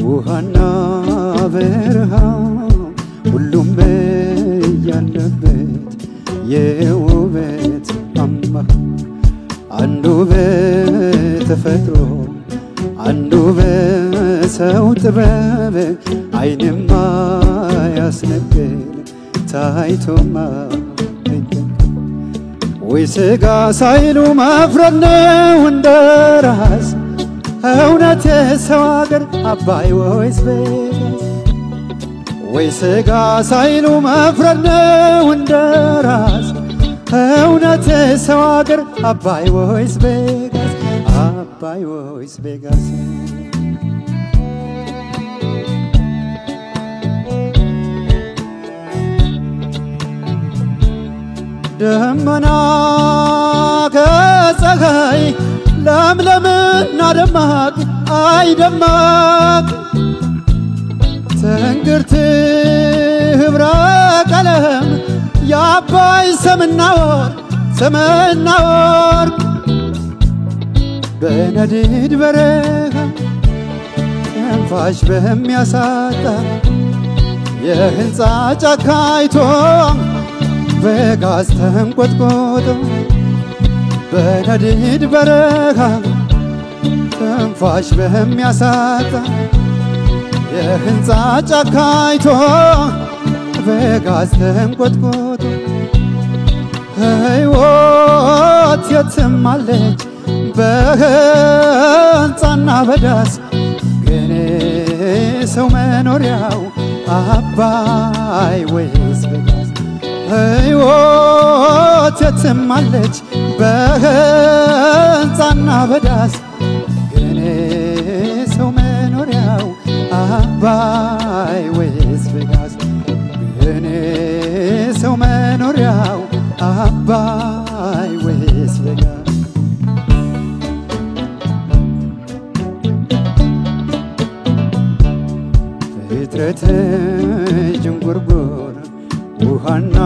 ውሃና በረሃ ሁሉም በያለበት የውበት አምባ አንዱ በተፈጥሮ አንዱ በሰው ጥበብ አይንማ ያስነቅል ታይቶማ ወይ ስጋ ሳይሉ መፍረድ ነው እንደራስ እውነት የሰው አገር አባይ ወይስ ቬጋስ ወይ ስጋ ሳይሉ መፍረድ ነው እንደራስ እውነት የሰው አገር አባይ ወይስ ቬጋስ አባይ ወይስ ቬጋስ ደመና ከፀሐይ ለምለምና ደማቅ አይ ደማቅ ትንግርት ህብረ ቀለም የአባይ ሰምና ወርቅ በነዲድ በረሃ ትንፋሽ በሚያሳጣ የህንፃ ጫካ አይቶ ቬጋስ ተንቆጥቆጦ በነዲድ በረሃ ትንፋሽ በሚያሳጣ የህንፃ ጫካ አይቶ ቬጋስ ተንቆጥቆጦ ሕይወት የትም አለች በህንፃና በዳስ ግን ሰው መኖሪያው አባይ ወይስ ቬጋስ ሕይወት የትም አለች በህንፃና በዳስ ግን ሰው መኖሪያው አባይ ወይስ ቬጋስ ግን ሰው መኖሪያው አባይ ወይስ ቬጋስ ፍጥረት ጅንጉርጉር ውሃና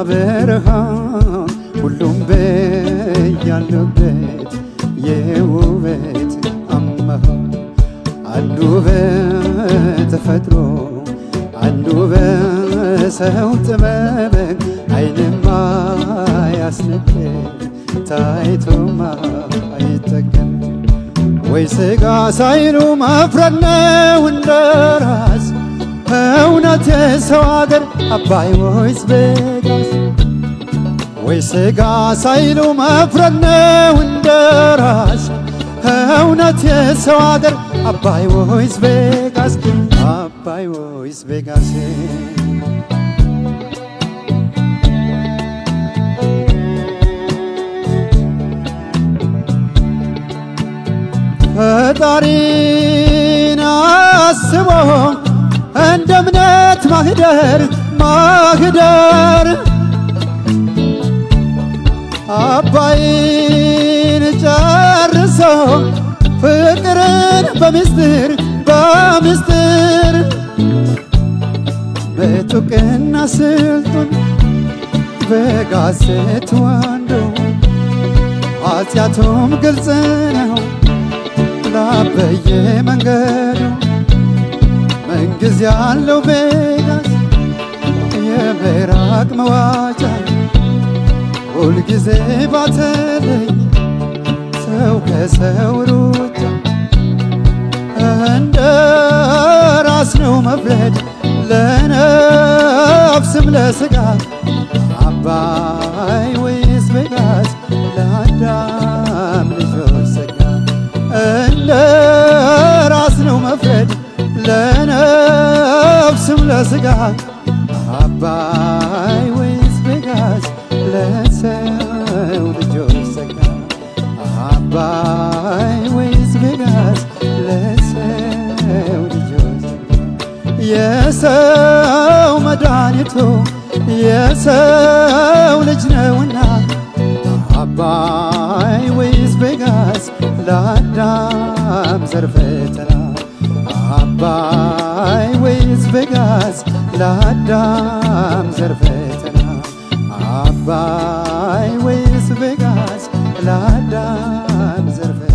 በረሃ ሁሉም በያለበት የውበት አምባ አንዱ በተፈጥሮ አንዱ በሰው ጥበብ አይንማ ያስነቅል ታይቶማ አይጠገም ወይ ስጋ ሳይሉ መፍረድ ነው እንደራስ እውነት የሰው አገር አባይ ወይስ ቬጋስ ወይ ስጋ ሳይሉ መፍረድ ነው እንደራስ እውነት የሰው አገር አባይ ወይስ ቬጋስ አባይ ወይስ ቬጋስ ፈጣሪን አስቦ እንደ እምነት ማህደር አባይን ጨርሶ ፍቅርን በሚስጥር በጡቅና ስልጡን ቬጋስ ስትወንዶ ኃጢአቱም ግልጽ ነው ላበየ መንገዱ መንግዝ ያለው ቬጋስ የምራቅ መዋጫ ሁልጊዜ ባተለይ ሰው ከሰው ሩጫ እንደ ራስ ነው መፍረድ ለነፍስም ለስጋ አባይ ወይስ ቬጋስ ለአዳም ልጆች ስጋ እንደ ራስ ነው መፍረድ ለነፍስም ለስጋ አባይ ወይስ ለሰው ልጆች ጸጋ አባይ ወይስ ቬጋስ ለሰው ልጆች የሰው መድኃኒቱ የሰው ልጅ ነውና አባይ ወይስ ቬጋስ ለአዳም ዘር ፈተና አባይ ወይስ ቬጋስ ለአዳም ዘር ፈተና አባይ ወይስ ቬጋስ ለአዳም ዘር ፈተና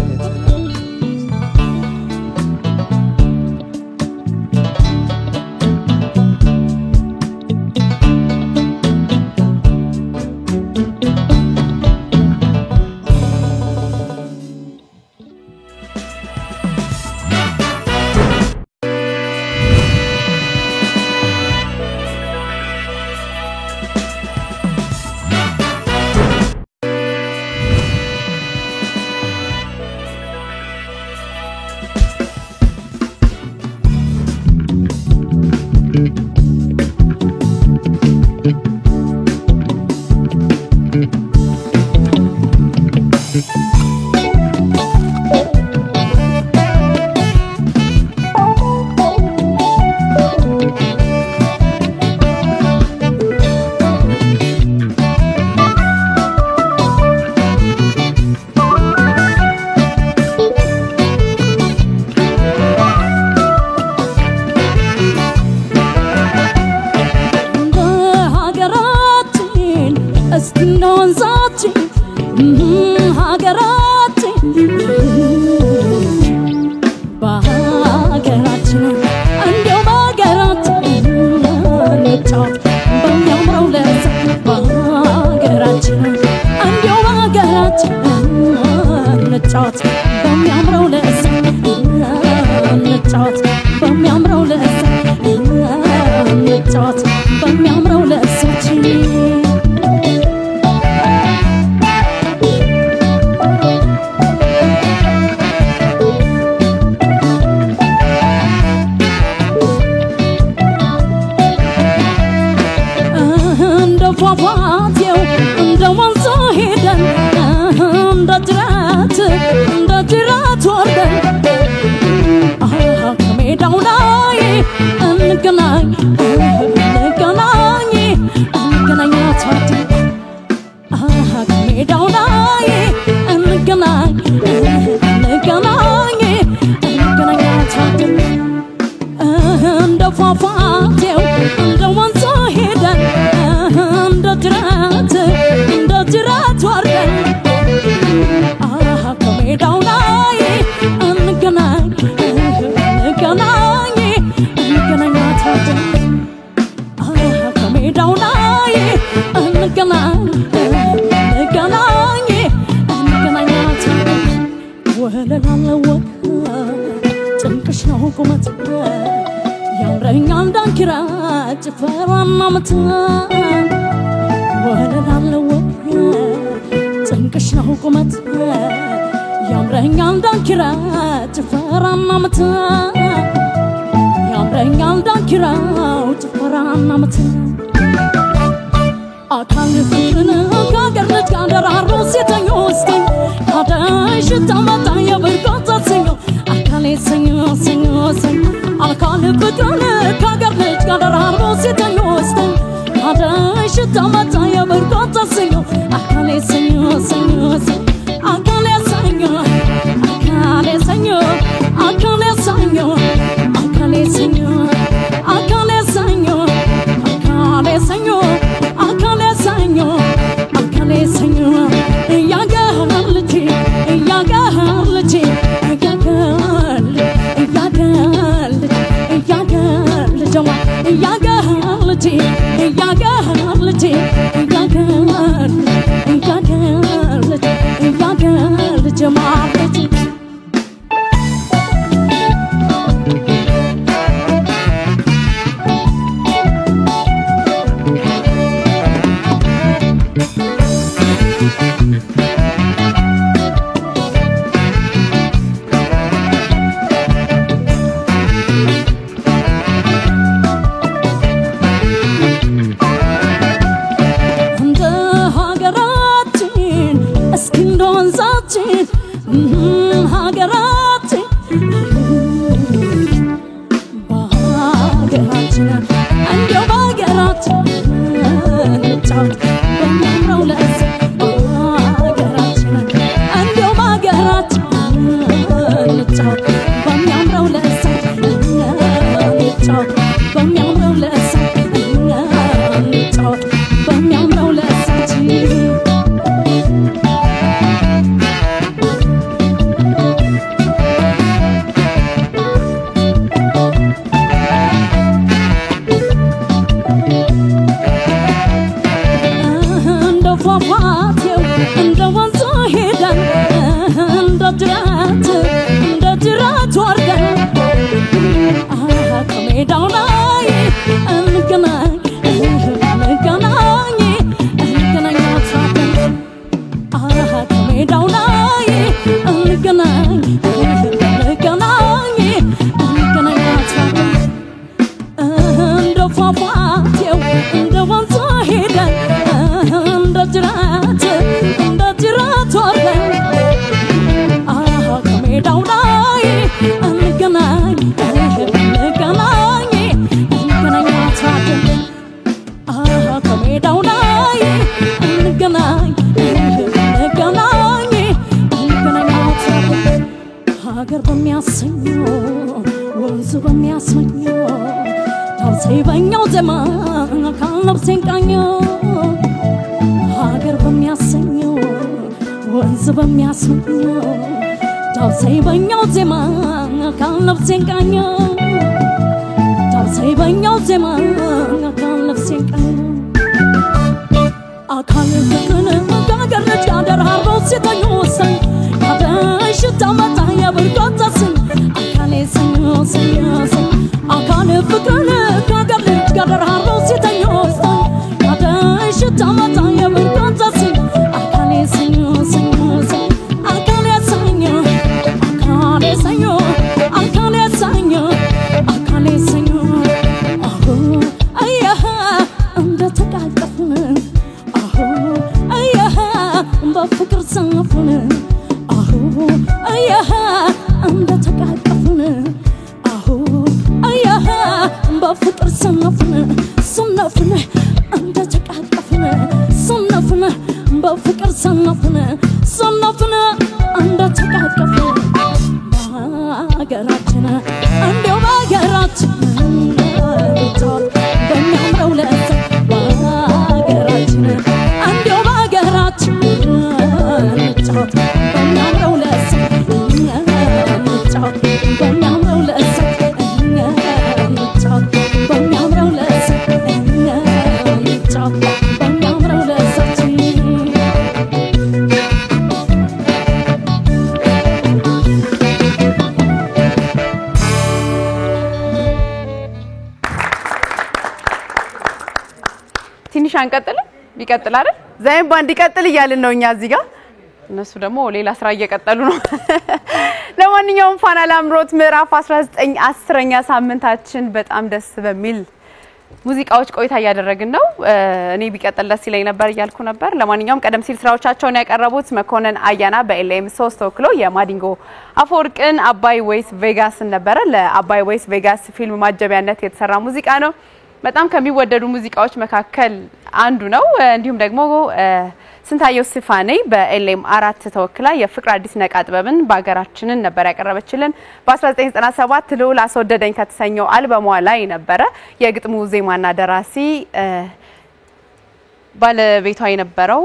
በሀገራችን እንደው በሀገራችን እንጫወት በሚያምረው ለእስ በሀገራችን እንደው በሀገራችን እንጫወት በሚያምረው ለእሳችን እንጫወት በሚያምረው ለእሳችን እንጫወት በሚያምረው ለእሳችን ሀገር በሚያሰኘው ወንዙ በሚያስመኘው ታውሰይ በኛው ዜማ ካልነብሴን ቃኘው ሀገር በሚያሰኘው ወንዙ በሚያስመኘው ታውሰይ በኛው ዜማ ካልነብሴን ቃኘው ታውሰይ በኛው ዜማ ካልነብሴን ቃኘው አካል ፍቅርን ጋገር ልጅ ጋደር ሀርበው ሲተኙ ወሰን ያደሽ ታመጣ የብርቆታስን አካሌ ሰኞ ሰኞ አካል ፍቅርን ጋገር ልጅ ጋደር ሀርበው ሲተኙ ወሰን ያደሽ ታመጣ የብርቆታስን አካሌ ሰኞ ሰኞ አካሌ ሰኞ አካሌ ሰኞ አካሌ ሰኞ አካሌ ሰኞ አሁ አያሃ እንደተቃቀፍን በፍቅር ሰነፍን አሁ አያሃ እንደተቃቀፍን አሁ አያሃ በፍቅር ሰነፍን ሰነፍን እንደተቃቀፍን ሰነፍን በፍቅር ሰነፍን ሰነፍን እንደተቃቀፍን በሀገራችን እንደው በሀገራችን በሚያምረው ለእሳ በሀገራችን እንደው በሀገራችን እንጫወት በሚያምረው ለእሳ እንጫወት በሚያምረው ለእሳ እንጫወት በሚያምረው ለእሳ እንጫወት በሚያምረው ለእሳችን ትንሽ አንቀጥልም ቢቀጥል አይደል ዛይም ባንድ ይቀጥል ይያልን ነው እኛ እዚህ ጋር እነሱ ደግሞ ሌላ ስራ እየቀጠሉ ነው ለማንኛውም ፋና ላምሮት ምዕራፍ 19 10ኛ ሳምንታችን በጣም ደስ በሚል ሙዚቃዎች ቆይታ ያደረግን ነው እኔ ቢቀጥል ደስ ይለኝ ነበር ይያልኩ ነበር ለማንኛውም ቀደም ሲል ስራዎቻቸውን ያቀረቡት መኮንን አያና በኤልኤም 3 ተወክሎ የማዲንጎ አፈወርቅን አባይ ወይስ ቬጋስ ነበር ለአባይ ወይስ ቬጋስ ፊልም ማጀቢያነት የተሰራ ሙዚቃ ነው በጣም ከሚወደዱ ሙዚቃዎች መካከል አንዱ ነው እንዲሁም ደግሞ ስንታየው ሲፋኔ በኤልኤም 4 ተወክላ የፍቅር አዲስ ነቃ ጥበብን በአገራችንን ነበር ያቀረበችልን በ1997 ልዑል አስወደደኝ ከተሰኘው አልበሟ ላይ ነበር የግጥሙ ዜማና ደራሲ ባለቤቷ የነበረው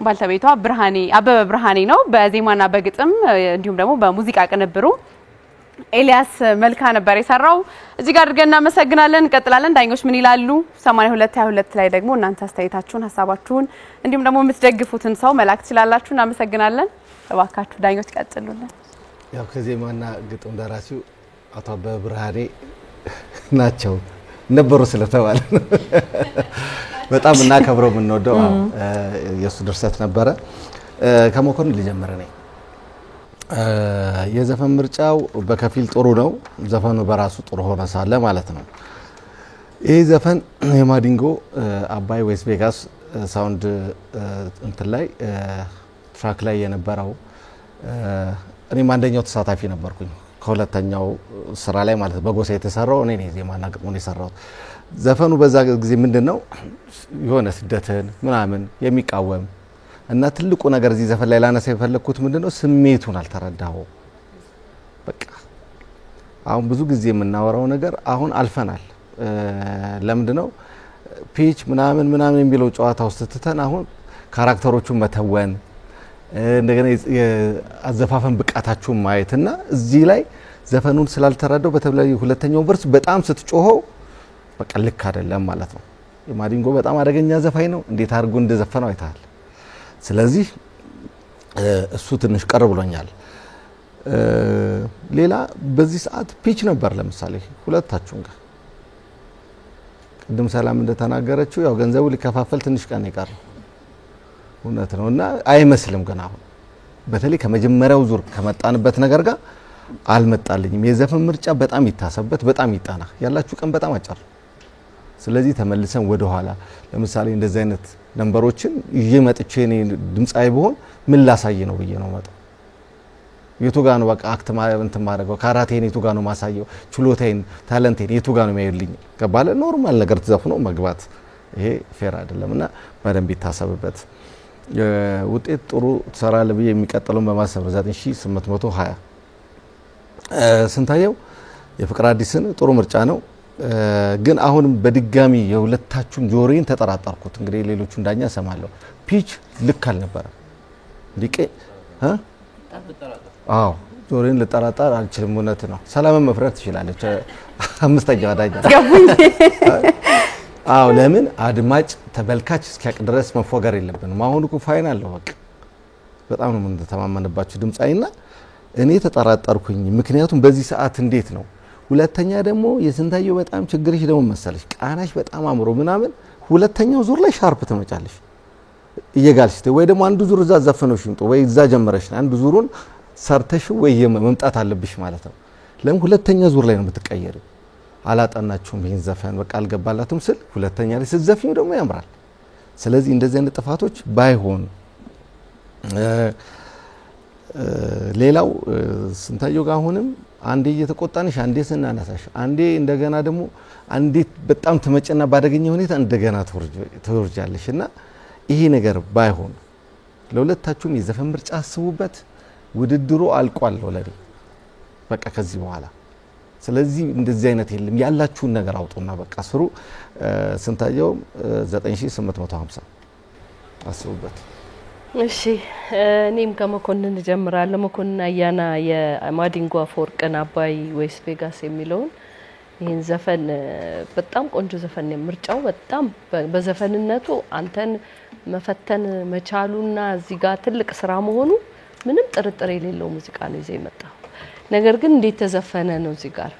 ባልተቤቷ ብርሃኔ አበበ ብርሃኔ ነው በዜማና በግጥም እንዲሁም ደግሞ በሙዚቃ ቅንብሩ ኤልያስ መልካ ነበር የሰራው እዚህ ጋር አድርገን እናመሰግናለን እንቀጥላለን ዳኞች ምን ይላሉ 8222 ላይ ደግሞ እናንተ አስተያየታችሁን ሐሳባችሁን እንዲሁም ደግሞ የምትደግፉትን ሰው መላክ ትችላላችሁ እናመሰግናለን ተባካችሁ ዳኞች ቀጥሉልን ያው ከዜማና ግጥም ደራሲው አቶ አበበ ብርሃኔ ናቸው ነበሩ ስለተባለ በጣም እናከብረው ምን ነው የሱ ድርሰት ነበረ ከመኮንን ልጀምር ነኝ የዘፈን ምርጫው በከፊል ጥሩ ነው ዘፈኑ በራሱ ጥሩ ሆነ ሳለ ማለት ነው ይሄ ዘፈን የማዲንጎ አባይ ወይስ ቬጋስ ሳውንድ እንትን ላይ ትራክ ላይ የነበረው እኔም አንደኛው ተሳታፊ ነበርኩኝ ከሁለተኛው ስራ ላይ ማለት በጎሳ የተሰራው እኔ ነኝ ዜማና ግጥሙን የሰራው ዘፈኑ በዛ ጊዜ ምንድነው የሆነ ስደትን ምናምን የሚቃወም እና ትልቁ ነገር እዚህ ዘፈን ላይ ላነሳ የፈለኩት ምንድነው ስሜቱን አልተረዳው በቃ አሁን ብዙ ጊዜ የምናወራው ነገር አሁን አልፈናል ለምንድነው ፒች ምናምን የሚለው ጨዋታ ውስጥ ተተን አሁን ካራክተሮቹን መተወን እንደገና የአዘፋፈን ብቃታቸውን ማየትና እዚህ ላይ ዘፈኑን ስላልተረዳው በተለይ ሁለተኛው ቨርስ በጣም ስትጮኸው በቃ ልክ አይደለም ማለት ነው የማዲንጎ በጣም አደገኛ ዘፋኝ ነው እንዴት አድርጎ እንደዘፈነው አይታል ስለዚህ እሱ ትንሽ ቀር ብሎኛል ሌላ በዚህ ሰዓት ፒች ነበር ለምሳሌ ሁለታችሁም ጋር ቅድም ሰላም እንደተናገረችው ያው ገንዘቡ ሊከፋፈል ትንሽ ቀን ይቀር እውነት ነውና አይመስልም ግን አሁን በተለይ ከመጀመሪያው ዙር ከመጣንበት ነገር ጋር አልመጣልኝም የዘፈን ምርጫ በጣም ይታሰበት በጣም ይጣና ያላችሁ ቀን በጣም አጫር ስለዚህ ተመልሰን ወደ ኋላ ለምሳሌ እንደዚህ አይነት ነምበሮችን ይመጥቼ እኔ ድምጻይ በሆን ምን ላሳይ ነው ብዬ ነው መጣ የቱ ጋር ነው በቃ አክት እንትን ማድረገው ካራቴን የቱ ጋር ነው ማሳየው ችሎታዬን ታለንቴን የቱ ጋር ነው የሚያዩልኝ ከባለ ኖርማል ነገር ተዘፍኖ መግባት ይሄ ፌር አይደለምና በደንብ ይታሰብበት ውጤት ጥሩ ተሰራለ ብዬ የሚቀጥለው በማሰብ 9820 ስንታየው የፍቅር አዲስን ጥሩ ምርጫ ነው ግን አሁንም በድጋሚ የሁለታችሁን ጆሮዬን ተጠራጣርኩት እንግዲህ ሌሎቹ እንዳኛ ሰማለሁ ፒች ልክ አልነበረ ዲቄ አዎ ጆሮዬን ልጠራጣር አልችልም እውነት ነው ሰላም መፍረድ ትችላለች አምስተኛው አዳኛ አዎ ለምን አድማጭ ተበልካች እስኪያቅ ድረስ መፎገር የለብንም አሁን እኮ ፋይናል ነው በቃ በጣም ነው ተማመነባችሁ ድምጻይና እኔ ተጠራጣርኩኝ ምክንያቱም በዚህ ሰዓት እንዴት ነው ሁለተኛ ደግሞ የስንታየው በጣም ችግርሽ ደግሞ መሰለሽ ቃናሽ በጣም አምሮ ምናምን ሁለተኛው ዙር ላይ ሻርፕ ተመጫለሽ እየጋልሽ ወይ ደግሞ አንዱ ዙር እዛ ዘፈነሽ እንጦ ወይ እዛ ጀመረሽ አንዱ ዙሩን ሰርተሽ ወይ መምጣት አለብሽ ማለት ነው ለምን ሁለተኛ ዙር ላይ ነው የምትቀየሪው አላጣናችሁም ይሄን ዘፈን በቃ አልገባላትም ስል ሁለተኛ ላይ ስትዘፍኙ ደግሞ ያምራል ስለዚህ እንደዚህ አይነት ጥፋቶች ባይሆን ሌላው ስንታየው ጋር ሆነም አንዴ እየተቆጣንሽ አንዴ ስናናሳሽ አንዴ እንደገና ደግሞ አንዴ በጣም ተመጨና ባደገኛ ሁኔታ እንደገና ተወርጃለሽና ይሄ ነገር ባይሆን ለሁለታችሁም የዘፈን ምርጫ አስቡበት ውድድሩ አልቋል ወለዲ በቃ ከዚህ በኋላ ስለዚህ እንደዚህ አይነት የለም ያላችሁን ነገር አውጡና በቃ ስሩ ስንታየው 9850 አስቡበት እሺ እኔም ከመኮንን ጀምራለሁ መኮንን አያና የማዲንጎ አፈወርቅን አባይ ወይስ ቬጋስ የሚለውን ይሄን ዘፈን በጣም ቆንጆ ዘፈን ነው ምርጫው በጣም በዘፈንነቱ አንተን መፈተን መቻሉና እዚህ ጋር ትልቅ ስራ መሆኑ ምንም ጥርጥር የሌለው ሙዚቃ ነው ይዘህ የመጣው ነገር ግን እንዴት ተዘፈነ ነው እዚህ ጋር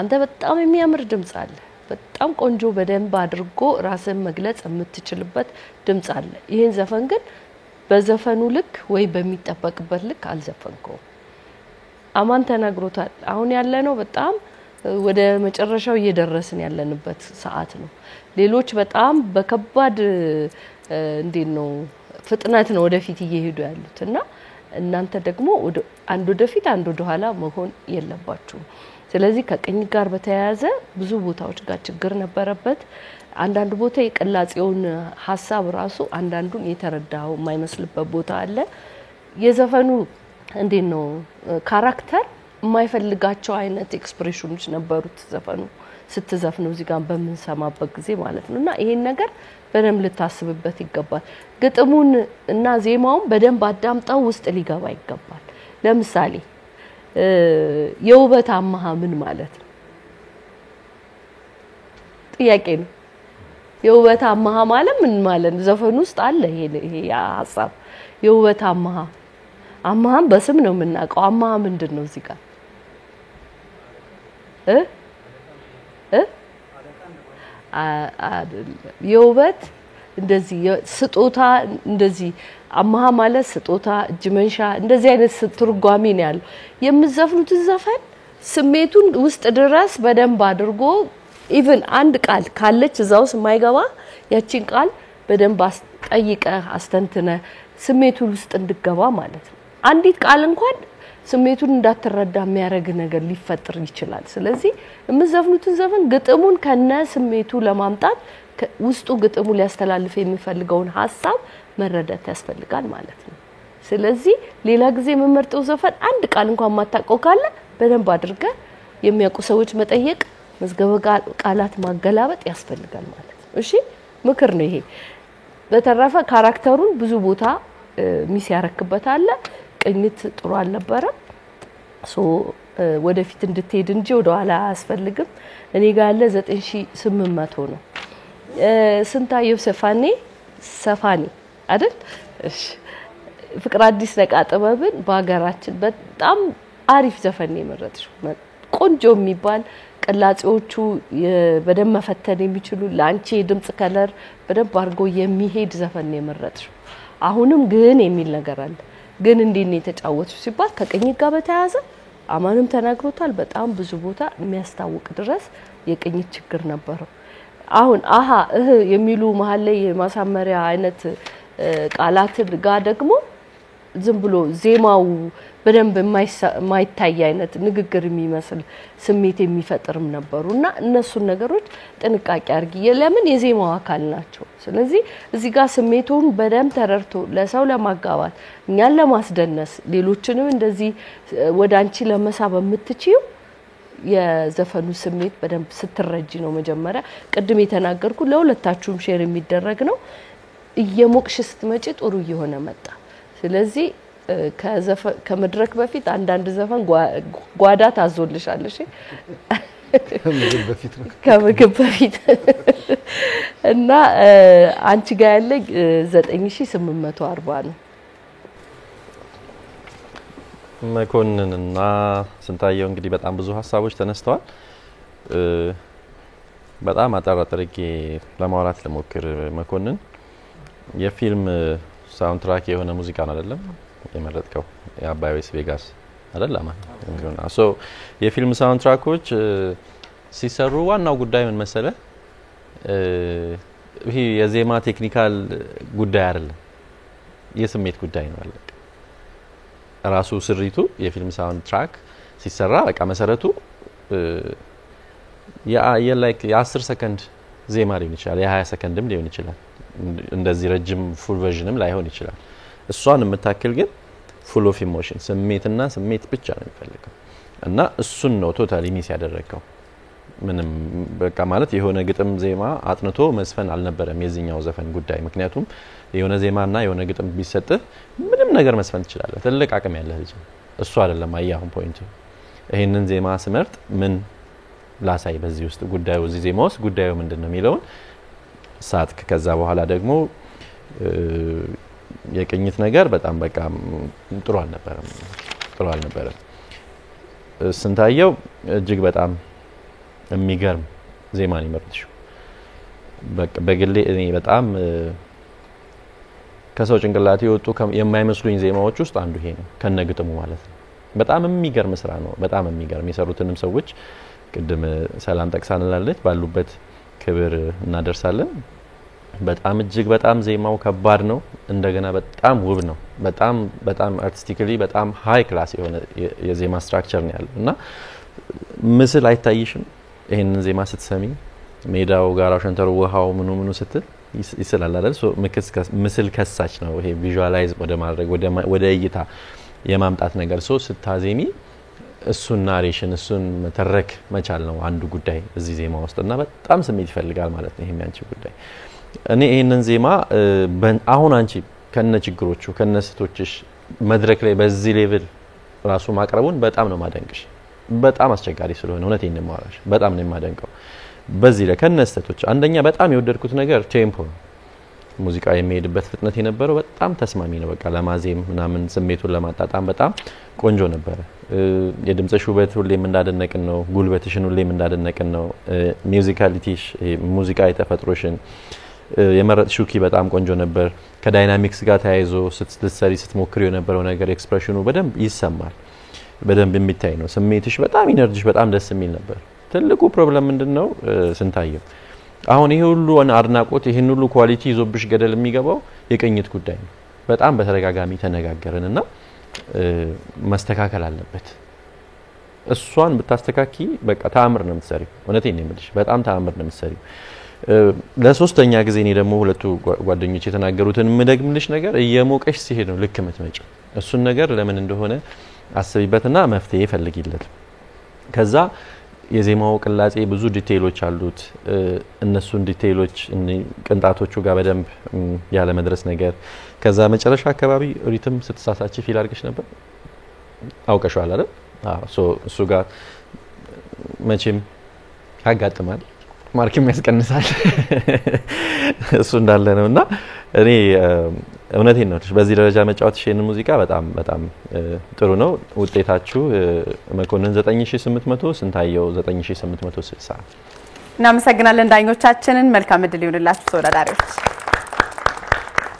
አንተ በጣም የሚያምር ድምጽ አለ በጣም ቆንጆ በደንብ አድርጎ ራስን መግለጽ የምትችልበት ድምጽ አለ ይሄን ዘፈን ግን በዘፈኑ ልክ ወይ በሚጠበቅበት ልክ አልዘፈንከው አማን ተናግሮታል አሁን ያለነው በጣም ወደ መጨረሻው እየደረስን ያለንበት ሰዓት ነው ሌሎች በጣም በከባድ እንዴት ነው ፍጥነት ነው ወደፊት እየሄዱ ያሉትና እናንተ ደግሞ አንዱ ወደፊት አንዱ ወደኋላ መሆን የለባችሁ ስለዚህ ከቅኝ ጋር በተያያዘ ብዙ ቦታዎች ጋር ችግር ነበረበት አንዳንድ ቦታ የቅላጼውን ሐሳብ ራሱ አንዳንዱን የተረዳው የማይመስልበት ቦታ አለ የዘፈኑ እንዴት ነው ካራክተር የማይፈልጋቸው አይነት ኤክስፕሬሽኖች ነበሩት ዘፈኑ ስትዘፍኑ እዚህ ጋር በመንሰማበት ጊዜ ማለት ነውና ይሄን ነገር በደንብ ልታስብበት ይገባል ግጥሙን እና ዜማውን በደንብ አዳምጣው ውስጥ ሊገባ ይገባል ለምሳሌ የውበት አማሃ ምን ማለት ነው ጥያቄ ነው የውበት አማሃ ማለት ምን ማለት ዘፈኑ ውስጥ አለ ይሄ ሐሳብ የውበት አማሃም በስም ነው የምናውቀው አማሃ ምንድነው እዚህ ጋር የውበት እንደዚህ ስጦታ እንደዚህ አማሃ ማለት ስጦታ እጅ መንሻ እንደዚህ አይነት ትርጓሜ ነው ያለው የምዘፍኑት ዘፈን ስሜቱን ውስጥ ድረስ በደንብ አድርጎ ኢቭን አንድ ቃል ካለች እዛው የማይገባ ያቺን ቃል በደንብ ጠይቀ አስተንተነ ስሜቱን ውስጥ እንድገባ ማለት ነው አንዲት ቃል እንኳን ስሜቱን እንዳትረዳ የሚያረግ ነገር ሊፈጥር ይችላል ስለዚህ የምዘፍኑትን ዘፈን ግጥሙን ከነ ስሜቱ ለማምጣት ውስጡ ግጥሙ ሊያስተላልፍ የሚፈልገውን ሐሳብ መረዳት ያስፈልጋል ማለት ነው ስለዚህ ሌላ ጊዜ መመርጠው ዘፈን አንድ ቃል እንኳን ማታውቀው ካለ በደንብ አድርገ የሚያውቁ ሰዎች መጠየቅ መዝገበ ቃላት ማገላበጥ ያስፈልጋል ማለት ነው እሺ ምክር ነው ይሄ በተረፈ ካራክተሩን ብዙ ቦታ ሚስ ያረክበታል ቅኝት ጥሩ አልነበረ ሶ ወደፊት እንድትሄድ እንጂ ወደኋላ አያስፈልግም እኔ ጋር ያለ 9800 ነው ስንታየው ሰፋኒ አይደል እሺ ፍቅር አዲስ ነቃ ጥበብን በአገራችን በጣም አሪፍ ዘፈን የመረጥሽው ቆንጆ የሚባል ቅላጼዎቹ በደም መፈተን የሚችሉ ላንቺ ድምጽ ከለር በደም አርጎ የሚሄድ ዘፈን የመረጥሽው አሁንም ግን የሚል ነገር አለ ግን እንዴት ነው የተጫወተው ሲባል ከቅኝት ጋር በተያያዘ አማንም ተናግሮታል በጣም ብዙ ቦታ የሚያስታውቅ ድረስ የቅኝት ችግር ነበረው አሁን የሚሉ መሐል ላይ የማሳመሪያ አይነት ቃላት ጋር ደግሞ ዝም ብሎ ዜማው በደንብ የማይታይ አይነት ንግግር የሚመስል ስሜት የሚፈጥርም ነበርና እነሱን ነገሮች ጥንቃቄ አርጊ ለምን የዜማው አካል ናቸው ስለዚህ እዚህ ጋር ስሜቱን በደንብ ተረርቶ ለሰው ለማጋባት እኛን ለማስደነስ ሌሎችንም እንደዚህ ወዳንቺ ለመሳብ የምትችዩ የዘፈኑ ስሜት በደንብ ስትረጂ ነው መጀመሪያ ቅድም የተናገርኩ ለሁለታችሁም ሼር የሚደረግ ነው እየሞቅሽ ስትመጪ ጥሩ እየሆነ መጣ ስለዚህ ከመድረክ በፊት አንዳንድ ዘፈን ጓዳ ታዞልሻል እሺ ከምግብ በፊት እና አንቺ ጋር ያለ 9840 ነው መኮንንና ስንታየው እንግዲህ በጣም ብዙ ሐሳቦች ተነስተዋል በጣም አጣራጥርቄ ለማውራት ለሞክር መኮንን የፊልም ሳውንድትራክ የሆነ ሙዚቃ ነው አይደለም የመረጥከው የአባይ ወይስ ቬጋስ አይደለም ሶ የፊልም ሳውንድትራኮች ሲሰሩ ዋናው ጉዳይ ምን መሰለ ይሄ የዜማ ቴክኒካል ጉዳይ አይደለም የስሜት ጉዳይ ነው አለቀ ራሱ ስሪቱ የፊልም ሳውንድትራክ ሲሰራ በቃ መሰረቱ ላይክ የ10 ሰከንድ ዜማ ሊሆን ይችላል የ20 ሰከንድም ሊሆን ይችላል እንደዚህ ረጅም ፉል ቨርዥንም ላይሆን ይችላል እሷን የምታክል ግን ፉል ኦፍ ኢሞሽን ስሜትና ስሜት ብቻ ነው የሚፈልገው እና እሱን ነው ቶታሊ ሚስ ያደረገው ምንም በቃ ማለት የሆነ ግጥም ዜማ አጥንቶ መስፈን አልነበረም የዚህኛው ዘፈን ጉዳይ ምክንያቱም የሆነ ዜማና የሆነ ግጥም ቢሰጥ ምንም ነገር መስፈን ይችላል ትልቅ አቅም ያለው ልጅ እሱ አይደለም አያሁን ፖይንቱ ይሄንን ዜማ ስመርጥ ምን ላሳይ በዚህ ውስጥ ጉዳዩ እዚህ ዜማ ውስጥ ጉዳዩ ምንድነው የሚለውን ሳትክ ከዛ በኋላ ደግሞ የቅኝት ነገር በጣም በቃ ጥሩ አልነበረም ስንታየው እጅግ በጣም የሚገርም ዜማ ነው የመረጥሽው በቃ በግሌ እኔ በጣም ከሰው ጭንቅላቴ ወጡ የማይመስሉኝ ዜማዎች ውስጥ አንዱ ይሄ ነው ከነግጥሙ ማለት ነው በጣም የሚገርም ስራ ነው በጣም የሚገርም የሰሩትንም ሰዎች ቅድም ሰላም ጠቅሳንላለች ባሉበት ክብር እናደርሳለን በጣም እጅግ በጣም ዜማው ከባድ ነው እንደገና በጣም ውብ ነው በጣም አርቲስቲካሊ በጣም ሃይ ክላስ የሆነ የዜማ ስትራክቸር ነው ያለው እና ምስል አይታይሽም ይሄንን ዜማ ስትሰሚ ሜዳው ጋራው ሸንተሩ ውሃው ምኑ ስትል ይስላል አይደል ሶ ምስል ከሳች ነው ይሄ ቪዥዋላይዝ ወደ ማድረግ ወደ እይታ የማምጣት ነገር ሶ ስታዜሚ እሱን ናሬሽን እሱን መተረክ መቻል ነው አንዱ ጉዳይ እዚህ ዜማ ውስጥና በጣም ስሜት ይፈልጋል ማለት ነው ይሄም ያንቺ ጉዳይ እኔ ይሄንን ዜማ አሁን አንቺ ከነ ችግሮቹ ከነ ስቶችሽ መድረክ ላይ በዚህ ሌቭል ራሱ ማቅረቡን በጣም ነው ማደንቅሽ በጣም አስቸጋሪ ስለሆነ እውነቴን ነው ማራሽ በጣም ነው ማደንቀው በዚህ ላይ ከነ ስቶች አንደኛ በጣም የወደድኩት ነገር ቴምፖ ሙዚቃ የሚሄድበት ፍጥነት የነበረው በጣም ተስማሚ ነው በቃ ለማዜም ምናምን ስሜቱን ለማጣጣም በጣም ቆንጆ ነበር የድምጽሽ ውበት ሁሌም እንዳደነቅን ነው ጉልበትሽን ሁሌም እንዳደነቅን ነው ሚውዚካሊቲሽ ሙዚቃ የተፈጥሮሽን የመረጥሽው ኪ በጣም ቆንጆ ነበር ከዳይናሚክስ ጋር ተያይዞ ስትሰሪ ስትሞክሪው የነበረው ነገር ኤክስፕሬሽኑ በደንብ ይሰማል በደንብ የሚታይ ነው ስሜትሽ በጣም ኢነርጂሽ በጣም ደስ የሚል ነበር ትልቁ ፕሮብለም ምንድነው ስንታየው አሁን ይሄ ሁሉ አድናቆት ይሄን ሁሉ ኳሊቲ ይዞብሽ ገደል የሚገባው የቅኝት ጉዳይ ነው በጣም በተረጋጋሚ ተነጋገረንና መስተካከል አለበት እሷን ብታስተካኪ በቃ ተአምር ነው የምትሰሪው እውነቴን ነው የምልሽ በጣም ተአምር ነው የምትሰሪው ለሶስተኛ ጊዜ እኔ ደግሞ ሁለቱ ጓደኞች የተናገሩትን ምደግምልሽ ነገር እየሞቀሽ ሲሄድ ነው ልክ የምትመጪው እሱን ነገር ለምን እንደሆነ አስቢበትና መፍትሄ ፈልጊለት ከዛ የዜማው ቅላጼ ብዙ ዲቴይሎች አሉት እነሱን ዲቴይሎች ቅንጣቶቹ ጋር በደንብ ያለ መድረስ ነገር ከዛ መጨረሻ አካባቢ ሪትም ስትሳሳቺ ፊል አድርገሽ ነበር አውቀሽዋል አይደል እሱ ጋር መቼም ያጋጥማል ማርክም ያስቀንሳል እሱ እንዳለ ነውና እኔ እውነቴን ነው በዚህ ደረጃ መጫወት ሸን ሙዚቃ በጣም በጣም ጥሩ ነው ውጤታችሁ መኮንን 9800 ስንታየው 9860 እናመሰግናለን ዳኞቻችንን መልካም እድል ይሁንላችሁ ተወዳዳሪዎች